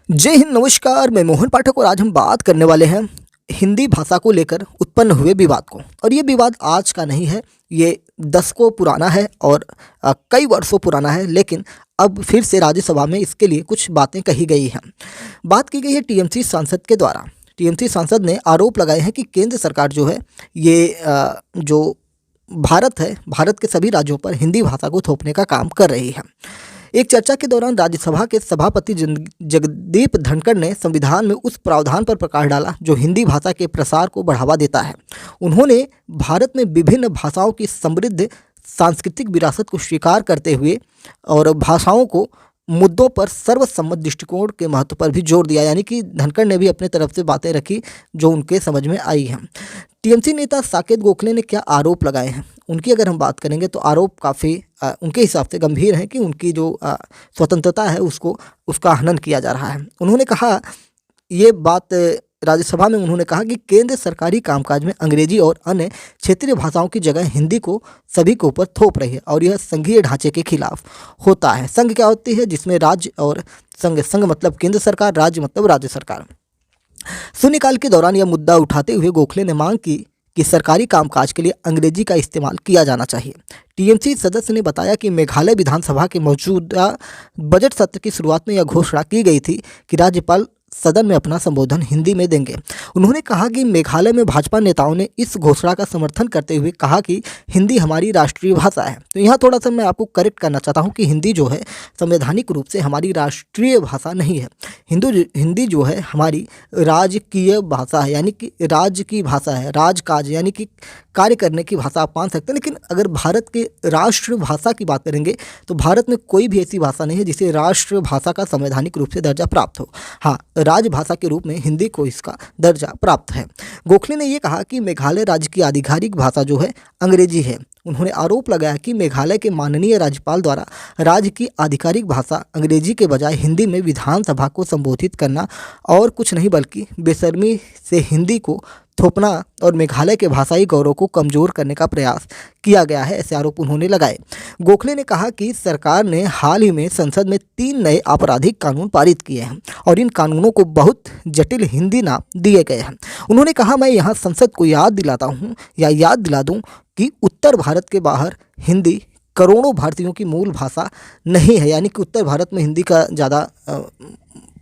जय हिंद, नमस्कार। मैं मोहन पाठक और आज हम बात करने वाले हैं हिंदी भाषा को लेकर उत्पन्न हुए विवाद को। और ये विवाद आज का नहीं है, ये दशकों पुराना है और कई वर्षों पुराना है। लेकिन अब फिर से राज्यसभा में इसके लिए कुछ बातें कही गई हैं। बात की गई है टीएमसी सांसद के द्वारा। टीएमसी सांसद ने आरोप लगाए हैं कि केंद्र सरकार जो है ये जो भारत है, भारत के सभी राज्यों पर हिंदी भाषा को थोपने का काम कर रही है। एक चर्चा के दौरान राज्यसभा के सभापति जगदीप धनखड़ ने संविधान में उस प्रावधान पर प्रकाश डाला जो हिंदी भाषा के प्रसार को बढ़ावा देता है। उन्होंने भारत में विभिन्न भाषाओं की समृद्ध सांस्कृतिक विरासत को स्वीकार करते हुए और भाषाओं को मुद्दों पर सर्वसम्मत दृष्टिकोण के महत्व पर भी जोर दिया। यानी कि धनखड़ ने भी अपने तरफ से बातें रखी जो उनके समझ में आई हैं। टीएमसी नेता साकेत गोखले ने क्या आरोप लगाए हैं, उनकी अगर हम बात करेंगे तो आरोप काफ़ी उनके हिसाब से गंभीर हैं कि उनकी जो स्वतंत्रता है उसका हनन किया जा रहा है। उन्होंने कहा, ये बात राज्यसभा में उन्होंने कहा कि केंद्र सरकारी कामकाज में अंग्रेजी और अन्य क्षेत्रीय भाषाओं की जगह हिंदी को सभी के ऊपर थोप रही है और यह संघीय ढांचे के खिलाफ होता है। संघ क्या होती है, जिसमें राज्य और संघ मतलब केंद्र सरकार, राज्य मतलब राज्य सरकार। शून्यकाल के दौरान यह मुद्दा उठाते हुए गोखले ने मांग की कि सरकारी कामकाज के लिए अंग्रेजी का इस्तेमाल किया जाना चाहिए। टीएमसी सदस्य ने बताया कि मेघालय विधानसभा के मौजूदा बजट सत्र की शुरुआत में यह घोषणा की गई थी कि राज्यपाल सदन में अपना संबोधन हिंदी में देंगे। उन्होंने कहा कि मेघालय में भाजपा नेताओं ने इस घोषणा का समर्थन करते हुए कहा कि हिंदी हमारी राष्ट्रीय भाषा है। तो यहाँ थोड़ा सा मैं आपको करेक्ट करना चाहता हूँ कि हिंदी जो है संवैधानिक रूप से हमारी राष्ट्रीय भाषा नहीं है। हिंदी जो है हमारी राजकीय भाषा है, यानी कि राज्य की भाषा है, राजकाज यानी कि कार्य करने की भाषा आप मान सकते हैं। लेकिन अगर भारत के राष्ट्रभाषा की बात करेंगे तो भारत में कोई भी ऐसी भाषा नहीं है जिसे राष्ट्रभाषा का संवैधानिक रूप से दर्जा प्राप्त हो। हाँ, राजभाषा के रूप में हिंदी को इसका दर्जा प्राप्त है। गोखले ने यह कहा कि मेघालय राज्य की आधिकारिक भाषा जो है अंग्रेजी है। उन्होंने आरोप लगाया कि मेघालय के माननीय राज्यपाल द्वारा राज्य की आधिकारिक भाषा अंग्रेजी के बजाय हिंदी में विधानसभा को संबोधित करना और कुछ नहीं बल्कि बेशर्मी से हिंदी को थोपना और मेघालय के भाषाई गौरव को कमजोर करने का प्रयास किया गया है, ऐसे आरोप उन्होंने लगाए। गोखले ने कहा कि सरकार ने हाल ही में संसद में 3 नए आपराधिक कानून पारित किए हैं और इन कानूनों को बहुत जटिल हिंदी नाम दिए गए हैं। उन्होंने कहा, मैं यहाँ संसद को याद दिला दूँ कि उत्तर भारत के बाहर हिंदी करोड़ों भारतीयों की मूल भाषा नहीं है। यानी कि उत्तर भारत में हिंदी का ज़्यादा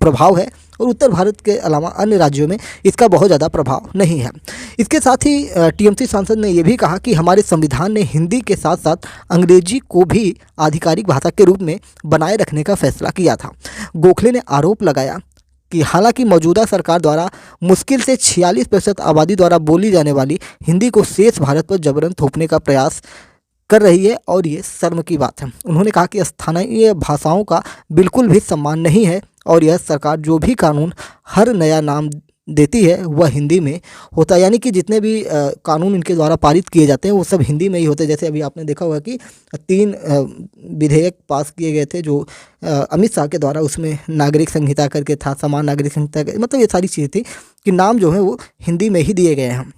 प्रभाव है और उत्तर भारत के अलावा अन्य राज्यों में इसका बहुत ज़्यादा प्रभाव नहीं है। इसके साथ ही टीएमसी सांसद ने यह भी कहा कि हमारे संविधान ने हिंदी के साथ साथ अंग्रेजी को भी आधिकारिक भाषा के रूप में बनाए रखने का फैसला किया था। गोखले ने आरोप लगाया कि हालांकि मौजूदा सरकार द्वारा मुश्किल से 46% आबादी द्वारा बोली जाने वाली हिंदी को शेष भारत पर जबरन थोपने का प्रयास कर रही है और ये शर्म की बात है। उन्होंने कहा कि स्थानीय भाषाओं का बिल्कुल भी सम्मान नहीं है और यह सरकार जो भी कानून हर नया नाम देती है वह हिंदी में होता है। यानी कि जितने भी कानून इनके द्वारा पारित किए जाते हैं वो सब हिंदी में ही होते हैं। जैसे अभी आपने देखा होगा कि 3 विधेयक पास किए गए थे जो अमित शाह के द्वारा, उसमें नागरिक संहिता करके था, समान नागरिक संहिता, मतलब ये सारी चीज़ें थी कि नाम जो है वो हिंदी में ही दिए गए हैं,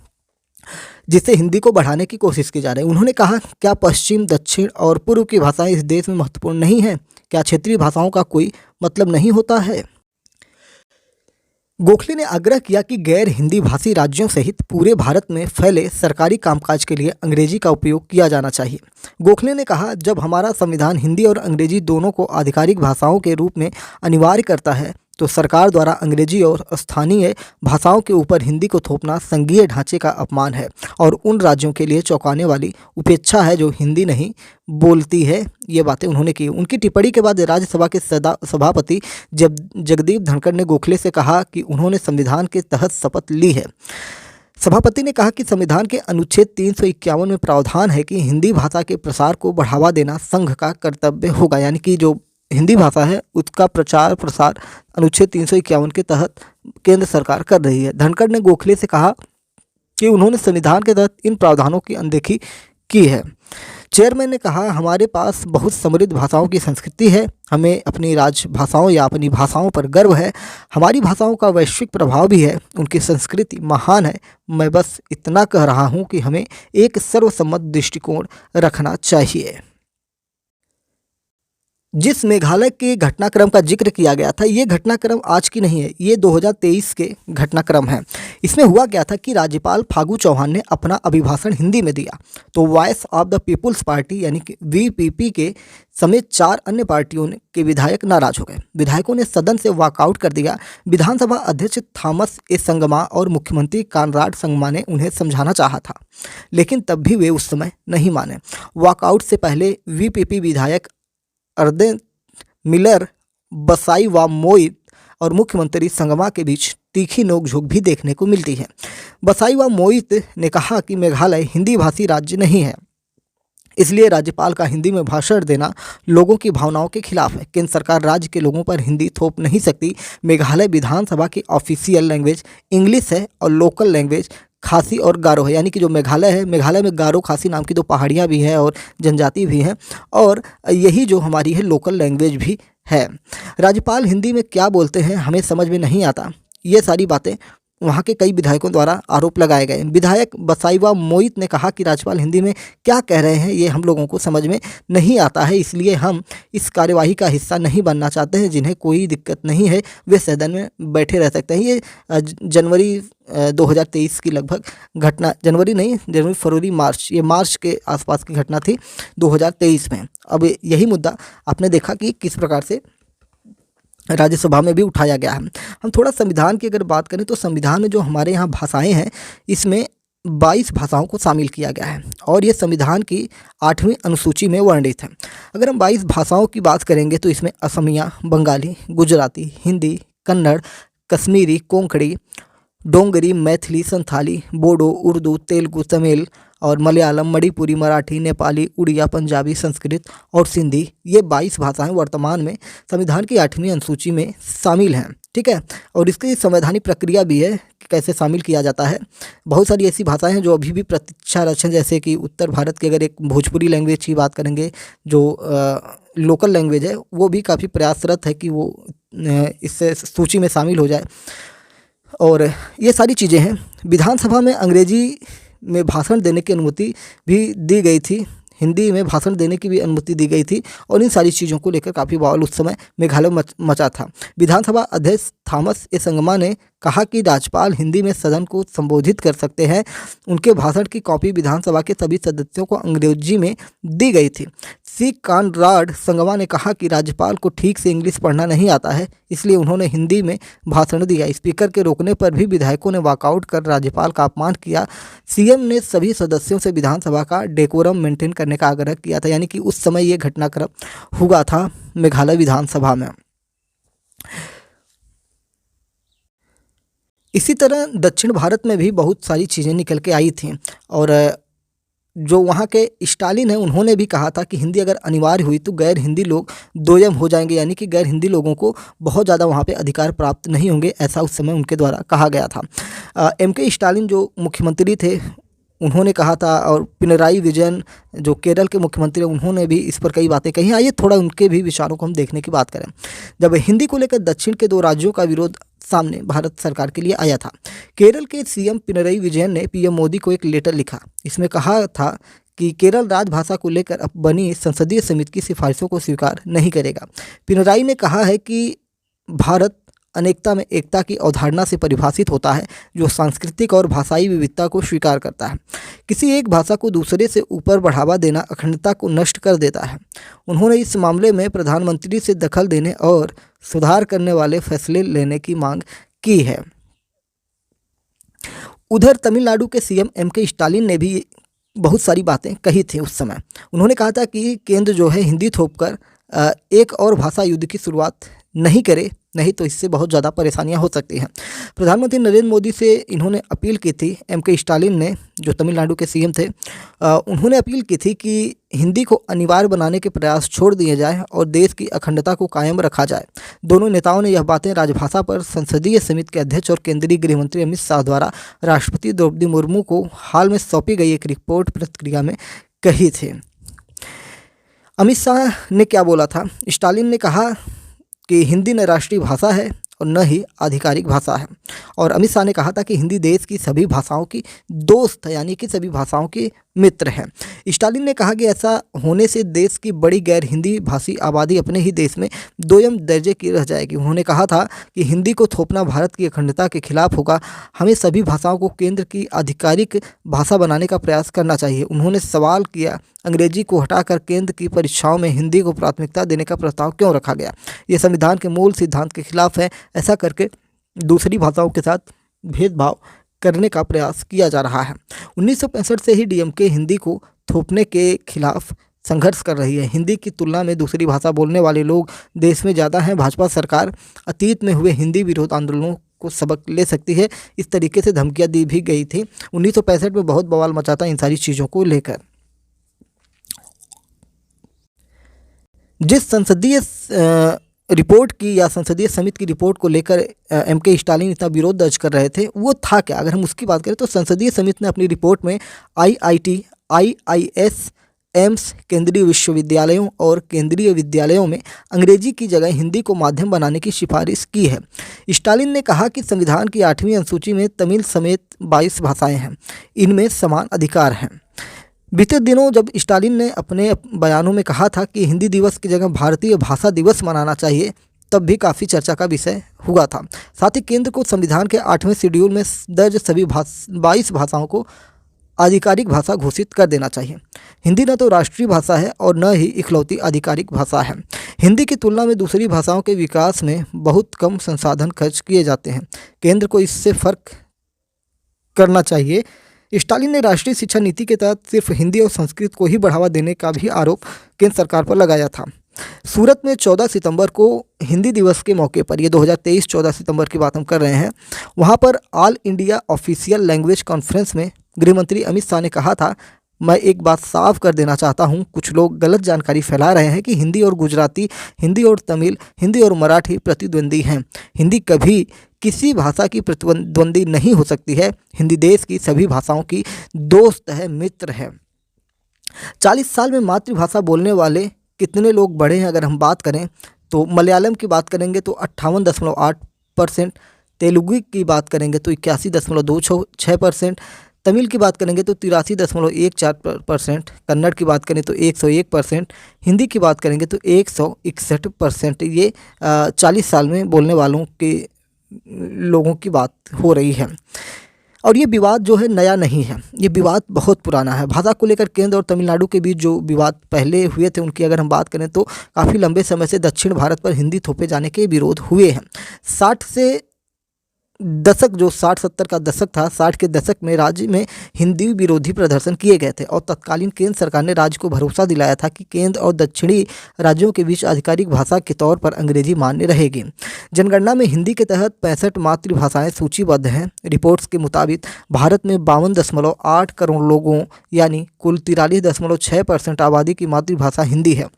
जिससे हिंदी को बढ़ाने की कोशिश की जा रही है। उन्होंने कहा, क्या पश्चिम, दक्षिण और पूर्व की भाषाएं इस देश में महत्वपूर्ण नहीं है? क्या क्षेत्रीय भाषाओं का कोई मतलब नहीं होता है? गोखले ने आग्रह किया कि गैर हिंदी भाषी राज्यों सहित पूरे भारत में फैले सरकारी कामकाज के लिए अंग्रेजी का उपयोग किया जाना चाहिए। गोखले ने कहा, जब हमारा संविधान हिंदी और अंग्रेजी दोनों को आधिकारिक भाषाओं के रूप में अनिवार्य करता है तो सरकार द्वारा अंग्रेजी और स्थानीय भाषाओं के ऊपर हिंदी को थोपना संघीय ढांचे का अपमान है और उन राज्यों के लिए चौंकाने वाली उपेक्षा है जो हिंदी नहीं बोलती है। ये बातें उन्होंने की। उनकी टिप्पणी के बाद राज्यसभा के सभापति जगदीप धनखड़ ने गोखले से कहा कि उन्होंने संविधान के तहत शपथ ली है। सभापति ने कहा कि संविधान के अनुच्छेद 351 में प्रावधान है कि हिंदी भाषा के प्रसार को बढ़ावा देना संघ का कर्तव्य होगा। यानी कि जो हिंदी भाषा है उसका प्रचार प्रसार अनुच्छेद 351 के तहत केंद्र सरकार कर रही है। धनखड़ ने गोखले से कहा कि उन्होंने संविधान के तहत इन प्रावधानों की अनदेखी की है। चेयरमैन ने कहा, हमारे पास बहुत समृद्ध भाषाओं की संस्कृति है, हमें अपनी राजभाषाओं या अपनी भाषाओं पर गर्व है। हमारी भाषाओं का वैश्विक प्रभाव भी है, उनकी संस्कृति महान है। मैं बस इतना कह रहा हूँ कि हमें एक सर्वसम्मत दृष्टिकोण रखना चाहिए। जिस मेघालय के घटनाक्रम का जिक्र किया गया था, ये घटनाक्रम आज की नहीं है, ये 2023 के घटनाक्रम है। इसमें हुआ क्या था कि राज्यपाल फागू चौहान ने अपना अभिभाषण हिंदी में दिया, तो voice of the people's party यानी कि वीपीपी के समेत 4 अन्य पार्टियों के विधायक नाराज हो गए। विधायकों ने सदन से वॉकआउट कर दिया। विधानसभा अध्यक्ष थॉमस ए संगमा और मुख्यमंत्री कॉनराड संगमा ने उन्हें समझाना चाहा था, लेकिन तब भी वे उस समय नहीं माने। वॉकआउट से पहले वीपीपी विधायक अर्दे मिलर, बसाई व मोइत और मुख्यमंत्री संगमा के बीच तीखी नोकझोंक भी देखने को मिलती है। बसाई व मोइत ने कहा कि मेघालय हिंदी भाषी राज्य नहीं है, इसलिए राज्यपाल का हिंदी में भाषण देना लोगों की भावनाओं के खिलाफ है। केंद्र सरकार राज्य के लोगों पर हिंदी थोप नहीं सकती। मेघालय विधानसभा की ऑफिशियल लैंग्वेज इंग्लिश है और लोकल लैंग्वेज खासी और गारो है। यानी कि जो मेघालय है, मेघालय में गारो खासी नाम की 2 पहाड़ियाँ भी हैं और जनजाति भी हैं, और यही जो हमारी है लोकल लैंग्वेज भी है। राज्यपाल हिंदी में क्या बोलते हैं हमें समझ में नहीं आता। ये सारी बातें वहाँ के कई विधायकों द्वारा आरोप लगाए गए। विधायक बसाईवा मोइत ने कहा कि राज्यपाल हिंदी में क्या कह रहे हैं ये हम लोगों को समझ में नहीं आता है, इसलिए हम इस कार्यवाही का हिस्सा नहीं बनना चाहते हैं। जिन्हें कोई दिक्कत नहीं है वे सदन में बैठे रह सकते हैं। ये जनवरी 2023 की लगभग घटना, जनवरी नहीं, जनवरी फरवरी मार्च, ये मार्च के आसपास की घटना थी 2023 में। अब यही मुद्दा आपने देखा कि किस प्रकार से राज्यसभा में भी उठाया गया है। हम थोड़ा संविधान की अगर बात करें तो संविधान में जो हमारे यहाँ भाषाएं हैं, इसमें 22 भाषाओं को शामिल किया गया है और ये संविधान की 8वीं अनुसूची में वर्णित है। अगर हम 22 भाषाओं की बात करेंगे तो इसमें असमिया, बंगाली, गुजराती, हिंदी, कन्नड़, कश्मीरी, कोंकणी, डोंगरी, मैथिली, संथाली, बोडो, उर्दू, तेलुगु, तमिल और मलयालम, मणिपुरी, मराठी, नेपाली, उड़िया, पंजाबी, संस्कृत और सिंधी, ये 22 भाषाएं वर्तमान में संविधान की 8वीं अनुसूची में शामिल हैं। ठीक है, और इसकी संवैधानिक प्रक्रिया भी है कि कैसे शामिल किया जाता है। बहुत सारी ऐसी भाषाएं हैं जो अभी भी प्रतीक्षारत हैं, जैसे कि उत्तर भारत की अगर एक भोजपुरी लैंग्वेज की बात करेंगे, जो लोकल लैंग्वेज है, वो भी काफ़ी प्रयासरत है कि वो इस सूची में शामिल हो जाए। और ये सारी चीज़ें हैं। विधानसभा में अंग्रेजी में भाषण देने की अनुमति भी दी गई थी, हिंदी में भाषण देने की भी अनुमति दी गई थी, और इन सारी चीज़ों को लेकर काफ़ी बवाल उस समय मेघालय में मचा था। विधानसभा अध्यक्ष थॉमस ए संगमा ने कहा कि राज्यपाल हिंदी में सदन को संबोधित कर सकते हैं। उनके भाषण की कॉपी विधानसभा के सभी सदस्यों को अंग्रेजी में दी गई थी। सी कॉनराड संगमा ने कहा कि राज्यपाल को ठीक से इंग्लिश पढ़ना नहीं आता है, इसलिए उन्होंने हिंदी में भाषण दिया। स्पीकर के रोकने पर भी विधायकों ने वॉकआउट कर राज्यपाल का अपमान किया। सीएम ने सभी सदस्यों से विधानसभा का डेकोरम मेंटेन करने का आग्रह किया था। यानी कि उस समय ये घटनाक्रम हुआ था मेघालय विधानसभा में। इसी तरह दक्षिण भारत में भी बहुत सारी चीज़ें निकल के आई थी, और जो वहाँ के स्टालिन हैं उन्होंने भी कहा था कि हिंदी अगर अनिवार्य हुई तो गैर हिंदी लोग दोयम हो जाएंगे, यानी कि गैर हिंदी लोगों को बहुत ज़्यादा वहाँ पे अधिकार प्राप्त नहीं होंगे, ऐसा उस समय उनके द्वारा कहा गया था। एमके स्टालिन जो मुख्यमंत्री थे उन्होंने कहा था, और पिनराई विजयन जो केरल के मुख्यमंत्री हैं उन्होंने भी इस पर कई बातें कही। आइए थोड़ा उनके भी विचारों को हम देखने की बात करें। जब हिंदी को लेकर दक्षिण के 2 राज्यों का विरोध सामने भारत सरकार के लिए आया था, केरल के सीएम पिनराई विजयन ने पीएम मोदी को एक लेटर लिखा। इसमें कहा था कि केरल राजभाषा को लेकर अब बनी संसदीय समिति की सिफारिशों को स्वीकार नहीं करेगा। पिनराई ने कहा है कि भारत अनेकता में एकता की अवधारणा से परिभाषित होता है, जो सांस्कृतिक और भाषाई विविधता को स्वीकार करता है। किसी एक भाषा को दूसरे से ऊपर बढ़ावा देना अखंडता को नष्ट कर देता है। उन्होंने इस मामले में प्रधानमंत्री से दखल देने और सुधार करने वाले फैसले लेने की मांग की है। उधर तमिलनाडु के सीएम एमके स्टालिन ने भी बहुत सारी बातें कही थी उस समय। उन्होंने कहा था कि केंद्र जो है हिंदी थोपकर एक और भाषा युद्ध की शुरुआत नहीं करे, नहीं तो इससे बहुत ज़्यादा परेशानियां हो सकती हैं। प्रधानमंत्री नरेंद्र मोदी से इन्होंने अपील की थी, एमके स्टालिन ने जो तमिलनाडु के सीएम थे, उन्होंने अपील की थी कि हिंदी को अनिवार्य बनाने के प्रयास छोड़ दिए जाए और देश की अखंडता को कायम रखा जाए। दोनों नेताओं ने यह बातें राजभाषा पर संसदीय समिति के अध्यक्ष और केंद्रीय गृह मंत्री अमित शाह द्वारा राष्ट्रपति द्रौपदी मुर्मू को हाल में सौंपी गई एक रिपोर्ट प्रतिक्रिया में कही थी। अमित शाह ने क्या बोला था? स्टालिन ने कहा कि हिंदी न राष्ट्रीय भाषा है और न ही आधिकारिक भाषा है। और अमित शाह ने कहा था कि हिंदी देश की सभी भाषाओं की दोस्त है, यानी कि सभी भाषाओं की मित्र है। स्टालिन ने कहा कि ऐसा होने से देश की बड़ी गैर हिंदी भाषी आबादी अपने ही देश में दोयम दर्जे की रह जाएगी। उन्होंने कहा था कि हिंदी को थोपना भारत की अखंडता के खिलाफ होगा। हमें सभी भाषाओं को केंद्र की आधिकारिक भाषा बनाने का प्रयास करना चाहिए। उन्होंने सवाल किया, अंग्रेजी को हटाकर केंद्र की परीक्षाओं में हिंदी को प्राथमिकता देने का प्रस्ताव क्यों रखा गया? ये संविधान के मूल सिद्धांत के खिलाफ है। ऐसा करके दूसरी भाषाओं के साथ भेदभाव करने का प्रयास किया जा रहा है। 1965 से ही डीएमके हिंदी को थोपने के खिलाफ संघर्ष कर रही है। हिंदी की तुलना में दूसरी भाषा बोलने वाले लोग देश में ज़्यादा हैं। भाजपा सरकार अतीत में हुए हिंदी विरोध आंदोलनों को सबक ले सकती है। इस तरीके से धमकियां दी भी गई थी। 1965 में बहुत बवाल मचा था इन सारी चीज़ों को लेकर। जिस संसदीय रिपोर्ट की या संसदीय समिति की रिपोर्ट को लेकर एमके स्टालिन इतना विरोध दर्ज कर रहे थे, वो था क्या? अगर हम उसकी बात करें तो संसदीय समिति ने अपनी रिपोर्ट में आईआईटी, आईआईएस, एम्स, केंद्रीय विश्वविद्यालयों और केंद्रीय विद्यालयों में अंग्रेजी की जगह हिंदी को माध्यम बनाने की सिफारिश की है। स्टालिन ने कहा कि संविधान की 8वीं अनुसूची में तमिल समेत 22 भाषाएं हैं, इनमें समान अधिकार हैं। बीते दिनों जब स्टालिन ने अपने बयानों में कहा था कि हिंदी दिवस की जगह भारतीय भाषा दिवस मनाना चाहिए, तब भी काफ़ी चर्चा का विषय हुआ था। साथ ही केंद्र को संविधान के 8वें शेड्यूल में दर्ज सभी 22 भाषाओं को आधिकारिक भाषा घोषित कर देना चाहिए। हिंदी न तो राष्ट्रीय भाषा है और न ही इकलौती आधिकारिक भाषा है। हिंदी की तुलना में दूसरी भाषाओं के विकास में बहुत कम संसाधन खर्च किए जाते हैं। केंद्र को इससे फर्क करना चाहिए। स्टालिन ने राष्ट्रीय शिक्षा नीति के तहत सिर्फ हिंदी और संस्कृत को ही बढ़ावा देने का भी आरोप केंद्र सरकार पर लगाया था। सूरत में 14 सितंबर को हिंदी दिवस के मौके पर, ये 2023 14 सितंबर की बात हम कर रहे हैं, वहाँ पर all India official language conference में गृहमंत्री अमित शाह ने कहा था, मैं एक बात साफ कर देना चाहता हूँ, कुछ लोग गलत जानकारी फैला रहे हैं कि हिंदी और गुजराती, हिंदी और तमिल, हिंदी और मराठी प्रतिद्वंदी हैं। हिंदी कभी किसी भाषा की प्रतिद्वंदी नहीं हो सकती है। हिंदी देश की सभी भाषाओं की दोस्त है, मित्र है। 40 साल में मातृभाषा बोलने वाले कितने लोग बढ़े हैं? अगर हम बात करें तो मलयालम की बात करेंगे तो 58.8%, तेलुगु की बात करेंगे तो 81.26%, तमिल की बात करेंगे तो 83.14%, कन्नड़ की बात करें तो 101%, हिंदी की बात करेंगे तो 161%। ये 40 साल में बोलने वालों के लोगों की बात हो रही है। और ये विवाद जो है नया नहीं है, ये विवाद बहुत पुराना है। भाषा को लेकर केंद्र और तमिलनाडु के बीच जो विवाद पहले हुए थे, उनकी अगर हम बात करें तो काफ़ी लंबे समय से दक्षिण भारत पर हिंदी थोपे जाने के विरोध हुए हैं। 60 से दशक, जो 60-70 का दशक था, 60 के दशक में राज्य में हिंदी विरोधी प्रदर्शन किए गए थे और तत्कालीन केंद्र सरकार ने राज्य को भरोसा दिलाया था कि केंद्र और दक्षिणी राज्यों के बीच आधिकारिक भाषा के तौर पर अंग्रेजी मान्य रहेगी। जनगणना में हिंदी के तहत 65 मातृभाषाएं सूचीबद्ध हैं। रिपोर्ट्स के मुताबिक भारत में 52.8 करोड़ लोगों यानी कुल 43.6% आबादी की मातृभाषा हिंदी है।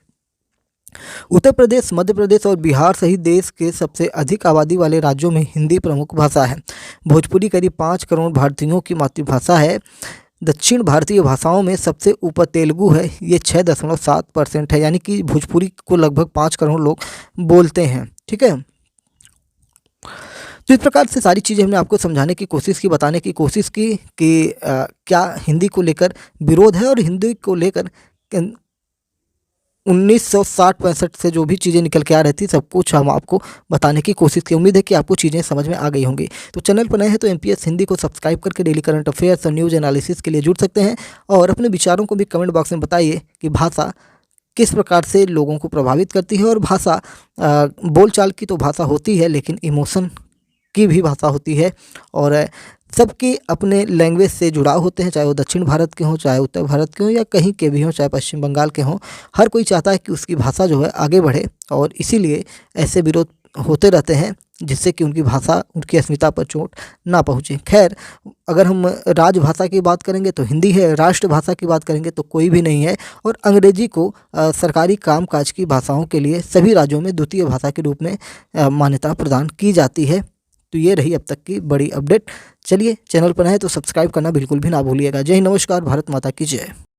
उत्तर प्रदेश, मध्य प्रदेश और बिहार सहित देश के सबसे अधिक आबादी वाले राज्यों में हिंदी प्रमुख भाषा है। भोजपुरी करीब 5 करोड़ भारतीयों की मातृभाषा है। दक्षिण भारतीय भाषाओं में सबसे ऊपर तेलुगु है, ये 6.7% है, यानी कि भोजपुरी को लगभग 5 करोड़ लोग बोलते हैं। ठीक है, तो इस प्रकार से सारी चीज़ें हमने आपको समझाने की कोशिश की, बताने की कोशिश की कि क्या हिंदी को लेकर विरोध है और हिंदी को लेकर 1960-65 से जो भी चीज़ें निकल के आ रही थी, सब कुछ हम आपको बताने की कोशिश की। उम्मीद है कि आपको चीज़ें समझ में आ गई होंगी। तो चैनल पर नए हैं तो एमपीएस हिंदी को सब्सक्राइब करके डेली करंट अफेयर्स और न्यूज़ एनालिसिस के लिए जुड़ सकते हैं और अपने विचारों को भी कमेंट बॉक्स में बताइए कि भाषा किस प्रकार से लोगों को प्रभावित करती है। और भाषा बोलचाल की तो भाषा होती है, लेकिन इमोशन की भी भाषा होती है और सबके अपने लैंग्वेज से जुड़ाव होते हैं, चाहे वो दक्षिण भारत के हों, चाहे उत्तर भारत के हों या कहीं के भी हों, चाहे पश्चिम बंगाल के हों। हर कोई चाहता है कि उसकी भाषा जो है आगे बढ़े और इसीलिए ऐसे विरोध होते रहते हैं जिससे कि उनकी भाषा, उनकी अस्मिता पर चोट ना पहुँचे। खैर, अगर हम राजभाषा की बात करेंगे तो हिंदी है, राष्ट्रभाषा की बात करेंगे तो कोई भी नहीं है और अंग्रेजी को सरकारी कामकाज की भाषाओं के लिए सभी राज्यों में द्वितीय भाषा के रूप में मान्यता प्रदान की जाती है। तो ये रही अब तक की बड़ी अपडेट। चलिए, चैनल पर नए तो सब्सक्राइब करना बिल्कुल भी ना भूलिएगा। जय हिंद, नमस्कार, भारत माता की जय।